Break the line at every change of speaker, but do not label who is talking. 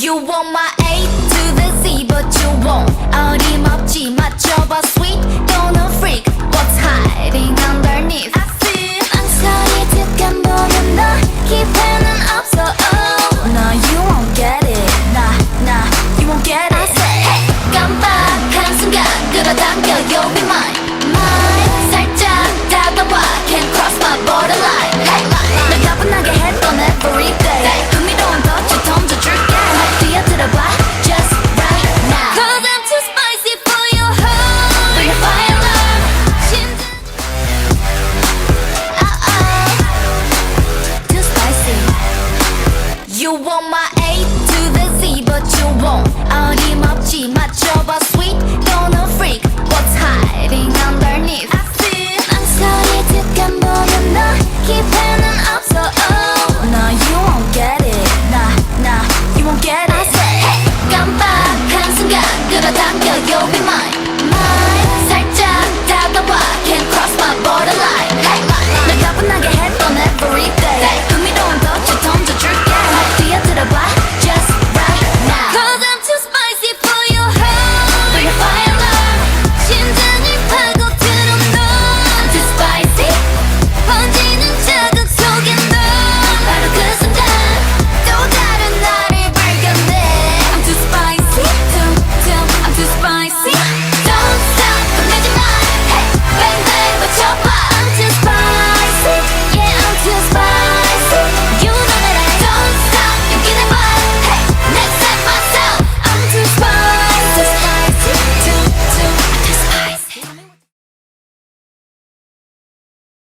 You want my A to the Z, but you won't. 어림없지 맞춰봐 sweet. Gonna freak. What's hiding underneath? I feel 망설이 득한 보면 너 기회는 없어. Oh, no, you won't get it. Nah, you won't get it. I say, hey, 깜빡한 순간 끌어당겨. You'll be mine, mine. 살짝 다가와, can't cross my borderline. Hey, 널 가뿐하게 했던 every day. 흥미로운 덫을 던져줄게. 뛰어들어봐, just right now. 'Cause I'm too spicy for your heart. Bring the fire alarm. Too spicy. You want my A to the Z, but you won't. 어림없지 맞춰봐 sweet. Gonna freak. What's hiding underneath? I feel 망설이 득한 보면 너 기회는 없어. Oh, no, you won't get it. Nah, you won't get it.